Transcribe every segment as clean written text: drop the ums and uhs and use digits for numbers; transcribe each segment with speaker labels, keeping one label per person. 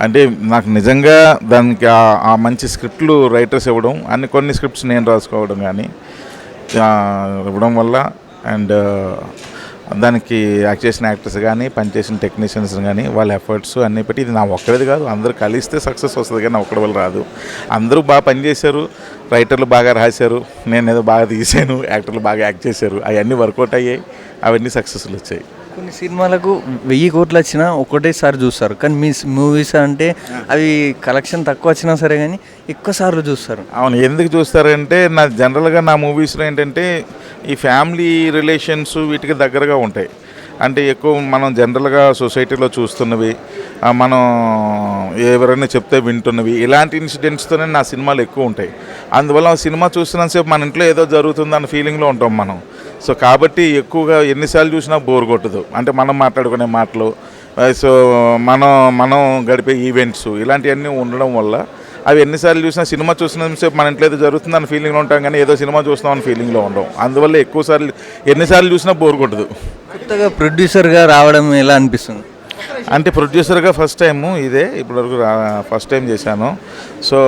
Speaker 1: అంటే నాకు నిజంగా దానికి ఆ మంచి స్క్రిప్ట్లు రైటర్స్ ఇవ్వడం, కొన్ని స్క్రిప్ట్స్ నేను రాసుకోవడం కానీ ఇవ్వడం వల్ల, అండ్ దానికి యాక్ట్ చేసిన యాక్టర్స్ కానీ, పనిచేసిన టెక్నీషియన్స్ కానీ, వాళ్ళ ఎఫర్ట్స్ అన్నీ బట్టి ఇది నా ఒక్కడిది కాదు, అందరూ కలిస్తే సక్సెస్ వస్తుంది కానీ నా ఒక్కడి వల్ల రాదు. అందరూ బాగా పనిచేశారు, రైటర్లు బాగా రాశారు, నేను ఏదో బాగా తీశాను, యాక్టర్లు బాగా యాక్ట్ చేశారు, అవన్నీ వర్కౌట్ అయ్యాయి, అవన్నీ సక్సెస్లు వచ్చాయి.
Speaker 2: కొన్ని సినిమాలకు 1000 కోట్లు వచ్చినా ఒకటేసారి చూస్తారు, కానీ మీ మూవీస్ అంటే అవి కలెక్షన్ తక్కువ వచ్చినా సరే కానీ ఎక్కువ సార్లు చూస్తారు.
Speaker 1: అవును, ఎందుకు చూస్తారంటే జనరల్గా నా మూవీస్లో ఏంటంటే ఈ ఫ్యామిలీ రిలేషన్స్ వీటికి దగ్గరగా ఉంటాయి. అంటే ఎక్కువ మనం జనరల్గా సొసైటీలో చూస్తున్నవి, మనం ఎవరైనా చెప్తే వింటున్నవి, ఇలాంటి ఇన్సిడెంట్స్తోనే నా సినిమాలు ఎక్కువ ఉంటాయి. అందువల్ల సినిమా చూస్తున్నంతసేపు మన ఇంట్లో ఏదో జరుగుతుందన్న ఫీలింగ్లో ఉంటాం మనం. సో కాబట్టి ఎక్కువగా ఎన్నిసార్లు చూసినా బోర్ కొట్టదు. అంటే మనం మాట్లాడుకునే మాటలు, సో మనం గడిపే ఈవెంట్స్, ఇలాంటివన్నీ ఉండడం వల్ల అవి ఎన్నిసార్లు చూసినా, సినిమా చూసినంతసేపు మన ఇంట్లో ఏదో జరుగుతుందని ఫీలింగ్లో ఉంటాం కానీ ఏదో సినిమా చూస్తున్నామని ఫీలింగ్లో ఉండడం. అందువల్ల ఎక్కువసార్లు ఎన్నిసార్లు చూసినా బోర్ కొట్టదు.
Speaker 2: కొత్తగా ప్రొడ్యూసర్గా రావడం ఎలా అనిపిస్తుంది?
Speaker 1: అంటే ప్రొడ్యూసర్గా ఫస్ట్ టైము ఇదే, ఇప్పటివరకు ఫస్ట్ టైం చేశాను. సో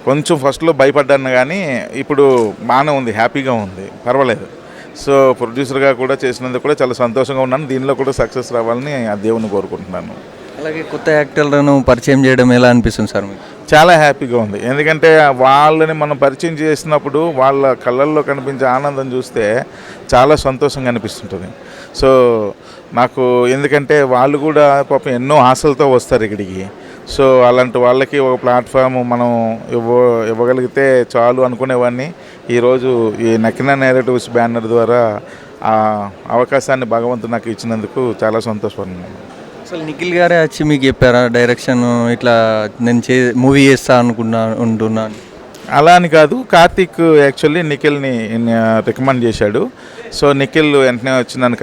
Speaker 1: కొంచెం ఫస్ట్లో భయపడ్డాను కానీ ఇప్పుడు బాగానే ఉంది, హ్యాపీగా ఉంది, పర్వాలేదు. సో ప్రొడ్యూసర్గా కూడా చేసినందుకు కూడా చాలా సంతోషంగా ఉన్నాను. దీనిలో కూడా సక్సెస్ రావాలని ఆ దేవుని కోరుకుంటున్నాను.
Speaker 2: అలాగే కొత్త యాక్టర్లను పరిచయం చేయడం ఎలా అనిపిస్తుంది సార్ మీకు?
Speaker 1: చాలా హ్యాపీగా ఉంది. ఎందుకంటే వాళ్ళని మనం పరిచయం చేసినప్పుడు వాళ్ళ కళ్ళల్లో కనిపించే ఆనందం చూస్తే చాలా సంతోషంగా అనిపిస్తుంటుంది. సో నాకు ఎందుకంటే వాళ్ళు కూడా పాపం ఎన్నో ఆశలతో వస్తారు ఇక్కడికి. సో అలాంటి వాళ్ళకి ఒక ప్లాట్ఫామ్ మనం ఇవ్వగలిగితే చాలు అనుకునేవాడిని. ఈరోజు ఈ నకిన నేరేటివ్స్ బ్యానర్ ద్వారా ఆ అవకాశాన్ని భగవంతుడు నాకు ఇచ్చినందుకు చాలా సంతోషపడుతున్నాను.
Speaker 2: అసలు నిఖిల్ గారే వచ్చి మీకు చెప్పారా డైరెక్షన్ ఇట్లా నేను మూవీ చేస్తా ఉంటున్నాను?
Speaker 1: అలా అని కాదు, కార్తీక్ యాక్చువల్లీ నిఖిల్ని రికమెండ్ చేశాడు. సో నిఖిల్ వెంటనే వచ్చి నన్ను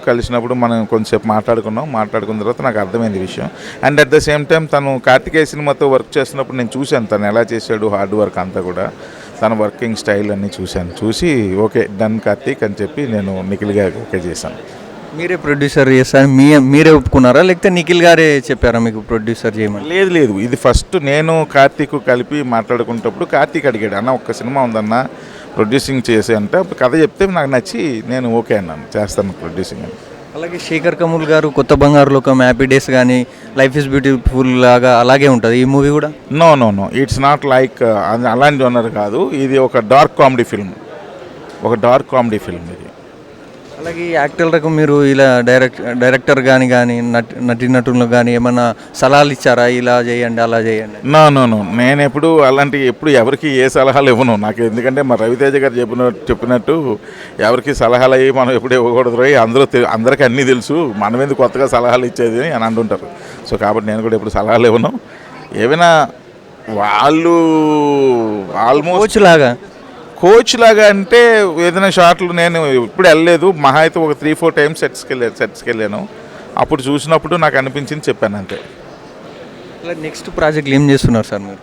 Speaker 1: కలిసినప్పుడు మనం కొంచెంసేపు మాట్లాడుకున్న తర్వాత నాకు అర్థమైంది విషయం. And at the same time తను కార్తికేయ సినిమాతో వర్క్ చేస్తున్నప్పుడు నేను చూశాను తను ఎలా చేశాడు, హార్డ్ వర్క్ అంతా కూడా, తన వర్కింగ్ స్టైల్ అన్నీ చూసి ఓకే డన్ కార్తీక్ అని చెప్పి నేను నిఖిల్ గారికి ఓకే చేశాను.
Speaker 2: మీరే ప్రొడ్యూసర్ చేస్తాను మీరే ఒప్పుకున్నారా, లేకపోతే నిఖిల్ గారే చెప్పారా మీకు ప్రొడ్యూసర్ చేయమని?
Speaker 1: లేదు, ఇది ఫస్ట్ నేను కార్తీక్ కలిపి మాట్లాడుకునేటప్పుడు కార్తీక్ అడిగాడు, అన్న ఒక్క సినిమా ఉందన్న ప్రొడ్యూసింగ్ చేసే అంటే కథ చెప్తే నాకు నచ్చి నేను ఓకే అన్నాను, చేస్తాను ప్రొడ్యూసింగ్ అని.
Speaker 2: అలాగే శేఖర్ కమల్ గారు కొత్త బంగారు లోకం, హ్యాపీ డేస్ కానీ, లైఫ్ ఇస్ బ్యూటిఫుల్ లాగా అలాగే ఉంటుంది ఈ మూవీ కూడా?
Speaker 1: నో ఇట్స్ నాట్ లైక్ అలాంటి జోనర్ కాదు, ఇది ఒక డార్క్ కామెడీ ఫిల్మ్ ఇది.
Speaker 2: అలాగే యాక్టర్లకు మీరు ఇలా డైరెక్టర్ కానీ నటీనటులకు కానీ ఏమన్నా సలహాలు ఇచ్చారా, ఇలా చేయండి అలా చేయండి?
Speaker 1: నో నేను ఎప్పుడు ఎవరికి ఏ సలహాలు ఇవ్వను. నాకు ఎందుకంటే మా రవితేజ గారు చెప్పినట్టు ఎవరికి సలహాలు అయ్యి మనం ఎప్పుడు ఇవ్వకూడదు, అందరికీ అన్నీ తెలుసు, మనం ఎందుకు కొత్తగా సలహాలు ఇచ్చేది అని అంటుంటారు. సో కాబట్టి నేను కూడా ఎప్పుడు సలహాలు ఇవ్వను. ఏమైనా వాళ్ళు ఆల్మోస్ట్ కోచ్ లాగా అంటే ఏదైనా షాట్లు నేను ఇప్పుడు వెళ్ళలేదు, మహా అయితే ఒక 3-4 టైమ్స్ సెట్స్కి వెళ్ళాను. అప్పుడు చూసినప్పుడు నాకు అనిపించింది చెప్పాను అంతే.
Speaker 2: నెక్స్ట్ ప్రాజెక్టులు ఏం చేస్తున్నారు సార్ మీరు?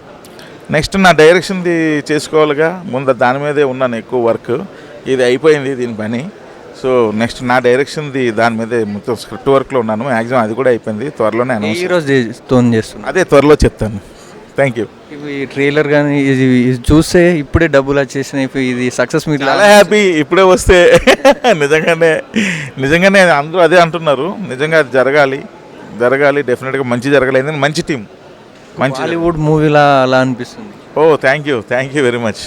Speaker 1: నెక్స్ట్ నా డైరెక్షన్ది చేసుకోవాలిగా, ముందు దాని మీదే ఉన్నాను ఎక్కువ వర్క్. ఇది అయిపోయింది దీని పని. సో నెక్స్ట్ నా డైరెక్షన్ది దాని మీదే మొత్తం స్క్రిప్ట్ వర్క్లో ఉన్నాను. మ్యాక్సిమం అది కూడా అయిపోయింది, త్వరలోనే
Speaker 2: చేస్తున్నాను,
Speaker 1: అదే త్వరలో చెప్తాను. Thank you.
Speaker 2: ఇవి ట్రైలర్ కానీ ఇది చూస్తే ఇప్పుడే డబ్బులు వచ్చేసినాయి, ఇది సక్సెస్ మీరు
Speaker 1: చాలా హ్యాపీ. ఇప్పుడే వస్తే నిజంగానే అందరూ అదే అంటున్నారు. నిజంగా అది జరగాలి డెఫినెట్గా మంచి జరగాలి. మంచి టీం, మంచి
Speaker 2: బాలీవుడ్ మూవీలా అలా అనిపిస్తుంది.
Speaker 1: Thank you very much.